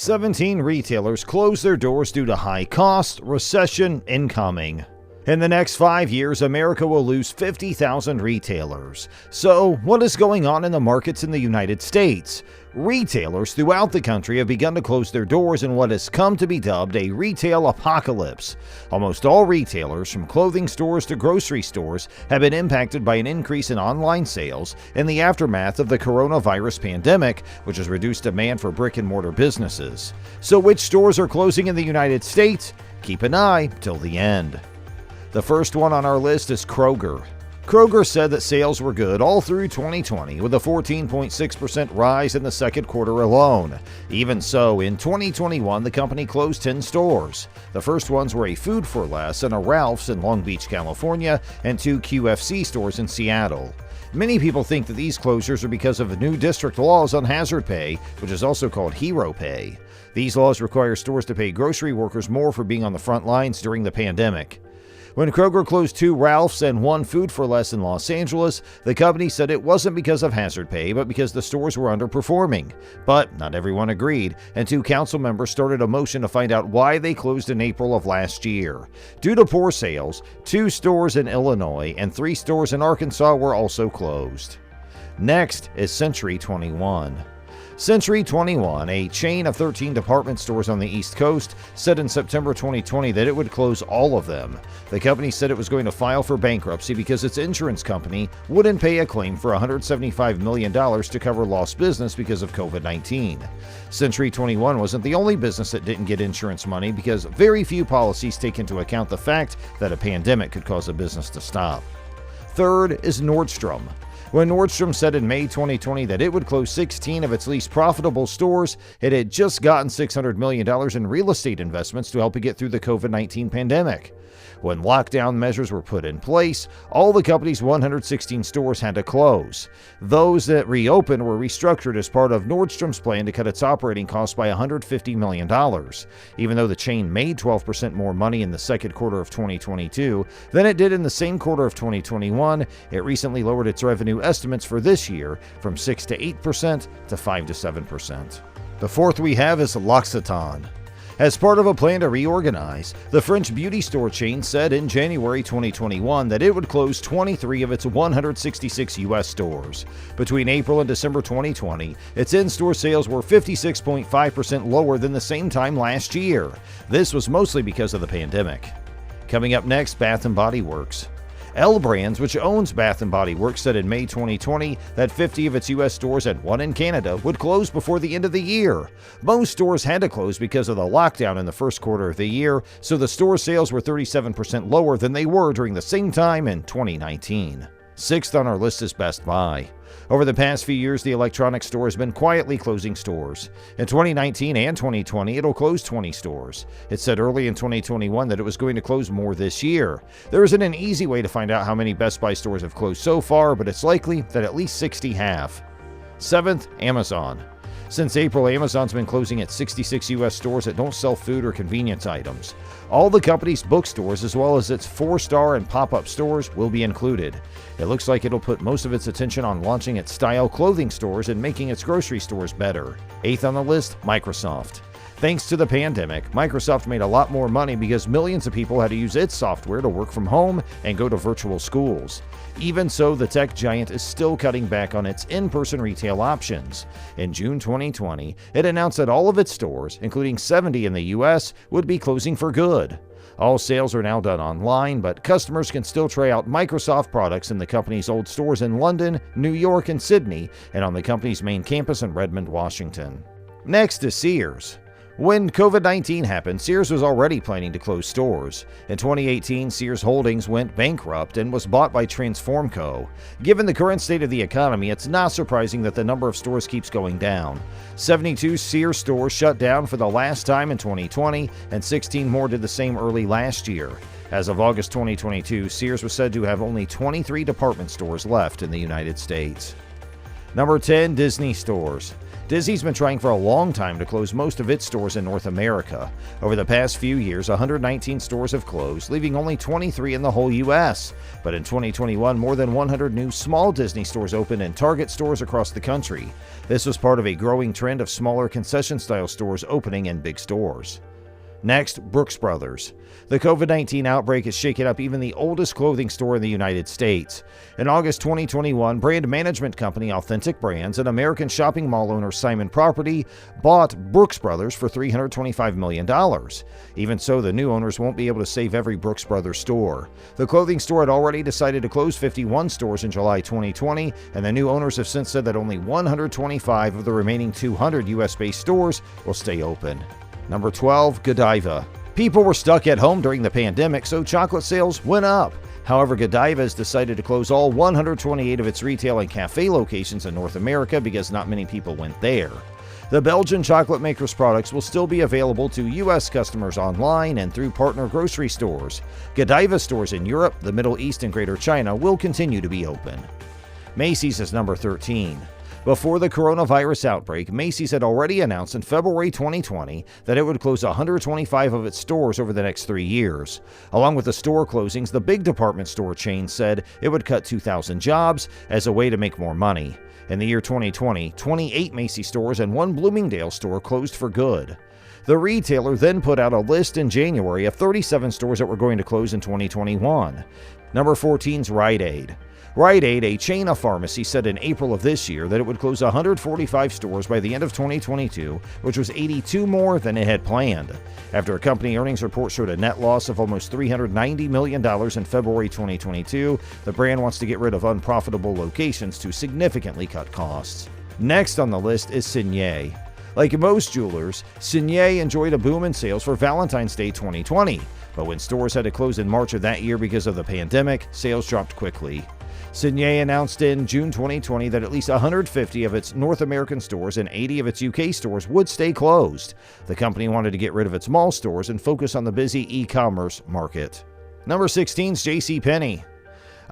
17 retailers close their doors due to high costs, recession incoming. In the next 5 years, America will lose 50,000 retailers. So, what is going on in the markets in the United States? Retailers throughout the country have begun to close their doors in what has come to be dubbed a retail apocalypse. Almost all retailers, from clothing stores to grocery stores, have been impacted by an increase in online sales in the aftermath of the coronavirus pandemic, which has reduced demand for brick-and-mortar businesses. So which stores are closing in the United States? Keep an eye till the end. The first one on our list is Kroger. Kroger said that sales were good all through 2020, with a 14.6% rise in the second quarter alone. Even so, in 2021, the company closed 10 stores. The first ones were a Food for Less and a Ralph's in Long Beach, California, and 2 QFC stores in Seattle. Many people think that these closures are because of new district laws on hazard pay, which is also called hero pay. These laws require stores to pay grocery workers more for being on the front lines during the pandemic. When Kroger closed 2 Ralph's and 1 Food for Less in Los Angeles, the company said it wasn't because of hazard pay, but because the stores were underperforming. But not everyone agreed, and 2 council members started a motion to find out why they closed in April of last year. Due to poor sales, 2 stores in Illinois and 3 stores in Arkansas were also closed. Next is Century 21. Century 21, a chain of 13 department stores on the East Coast, said in September 2020 that it would close all of them. The company said it was going to file for bankruptcy because its insurance company wouldn't pay a claim for $175 million to cover lost business because of COVID-19. Century 21 wasn't the only business that didn't get insurance money because very few policies take into account the fact that a pandemic could cause a business to stop. Third is Nordstrom. When Nordstrom said in May 2020 that it would close 16 of its least profitable stores, it had just gotten $600 million in real estate investments to help it get through the COVID-19 pandemic. When lockdown measures were put in place, all the company's 116 stores had to close. Those that reopened were restructured as part of Nordstrom's plan to cut its operating costs by $150 million. Even though the chain made 12% more money in the second quarter of 2022 than it did in the same quarter of 2021, it recently lowered its revenue estimates for this year from 6 to 8% to 5 to 7%. The fourth we have is L'Occitane. As part of a plan to reorganize, the French beauty store chain said in January 2021 that it would close 23 of its 166 U.S. stores. Between April and December 2020, its in-store sales were 56.5% lower than the same time last year. This was mostly because of the pandemic. Coming up next, Bath & Body Works. L Brands, which owns Bath & Body Works, said in May 2020 that 50 of its U.S. stores and 1 in Canada would close before the end of the year. Most stores had to close because of the lockdown in the first quarter of the year, so the store sales were 37% lower than they were during the same time in 2019. Sixth on our list is Best Buy. Over the past few years, the electronics store has been quietly closing stores. In 2019 and 2020, it'll close 20 stores. It said early in 2021 that it was going to close more this year. There isn't an easy way to find out how many Best Buy stores have closed so far, but it's likely that at least 60 have. Seventh, Amazon. Since April, Amazon's been closing at 66 U.S. stores that don't sell food or convenience items. All the company's bookstores, as well as its 4-star and pop-up stores, will be included. It looks like it'll put most of its attention on launching its style clothing stores and making its grocery stores better. Eighth on the list, Microsoft. Thanks to the pandemic, Microsoft made a lot more money because millions of people had to use its software to work from home and go to virtual schools. Even so, the tech giant is still cutting back on its in-person retail options. In June 2020, it announced that all of its stores, including 70 in the U.S., would be closing for good. All sales are now done online, but customers can still try out Microsoft products in the company's old stores in London, New York, and Sydney, and on the company's main campus in Redmond, Washington. Next is Sears. When COVID-19 happened, Sears was already planning to close stores. In 2018, Sears Holdings went bankrupt and was bought by Transform Co. Given the current state of the economy, it's not surprising that the number of stores keeps going down. 72 Sears stores shut down for the last time in 2020, and 16 more did the same early last year. As of August 2022, Sears was said to have only 23 department stores left in the United States. Number 10, Disney stores. Disney's been trying for a long time to close most of its stores in North America. Over the past few years, 119 stores have closed, leaving only 23 in the whole U.S. But in 2021, more than 100 new small Disney stores opened in Target stores across the country. This was part of a growing trend of smaller concession-style stores opening in big stores. Next, Brooks Brothers. The COVID-19 outbreak has shaken up even the oldest clothing store in the United States. In August 2021, brand management company Authentic Brands and American shopping mall owner Simon Property bought Brooks Brothers for $325 million. Even so, the new owners won't be able to save every Brooks Brothers store. The clothing store had already decided to close 51 stores in July 2020, and the new owners have since said that only 125 of the remaining 200 US-based stores will stay open. Number 12, Godiva. People were stuck at home during the pandemic, so chocolate sales went up. However, Godiva has decided to close all 128 of its retail and cafe locations in North America because not many people went there. The Belgian chocolate maker's products will still be available to U.S. customers online and through partner grocery stores. Godiva stores in Europe, the Middle East, and Greater China will continue to be open. Macy's is number 13. Before the coronavirus outbreak, Macy's had already announced in February 2020 that it would close 125 of its stores over the next 3 years. Along with the store closings, the big department store chain said it would cut 2,000 jobs as a way to make more money. In the year 2020, 28 Macy's stores and one Bloomingdale store closed for good. The retailer then put out a list in January of 37 stores that were going to close in 2021. Number 14 is Rite Aid. Rite Aid, a chain of pharmacy, said in April of this year that it would close 145 stores by the end of 2022, which was 82 more than it had planned. After a company earnings report showed a net loss of almost $390 million in February 2022, the brand wants to get rid of unprofitable locations to significantly cut costs. Next on the list is Signet. Like most jewelers, Signet enjoyed a boom in sales for Valentine's Day 2020, but when stores had to close in March of that year because of the pandemic, sales dropped quickly. Signet announced in June 2020 that at least 150 of its North American stores and 80 of its UK stores would stay closed. The company wanted to get rid of its mall stores and focus on the busy e-commerce market. Number 16 is JCPenney.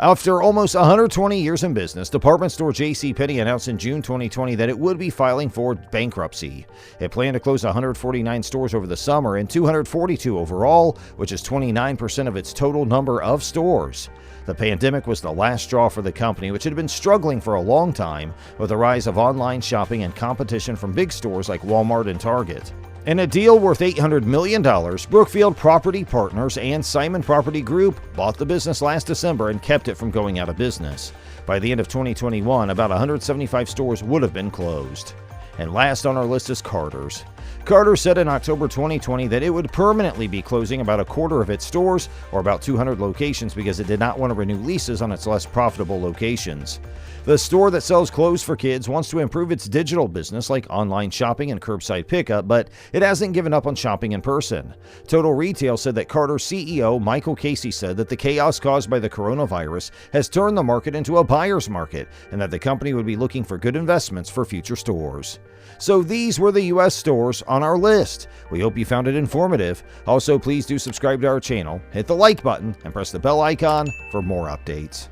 After almost 120 years in business, department store JCPenney announced in June 2020 that it would be filing for bankruptcy. It planned to close 149 stores over the summer and 242 overall, which is 29% of its total number of stores. The pandemic was the last straw for the company, which had been struggling for a long time with the rise of online shopping and competition from big stores like Walmart and Target. In a deal worth $800 million, Brookfield Property Partners and Simon Property Group bought the business last December and kept it from going out of business. By the end of 2021, about 175 stores would have been closed. And last on our list is Carter's. Carter's said in October 2020 that it would permanently be closing about a quarter of its stores, or about 200 locations, because it did not want to renew leases on its less profitable locations. The store that sells clothes for kids wants to improve its digital business like online shopping and curbside pickup, but it hasn't given up on shopping in person. Total Retail said that Carter's CEO Michael Casey said that the chaos caused by the coronavirus has turned the market into a buyer's market, and that the company would be looking for good investments for future stores. So these were the US stores on our list. We hope you found it informative. Also, please do subscribe to our channel, hit the like button, and press the bell icon for more updates.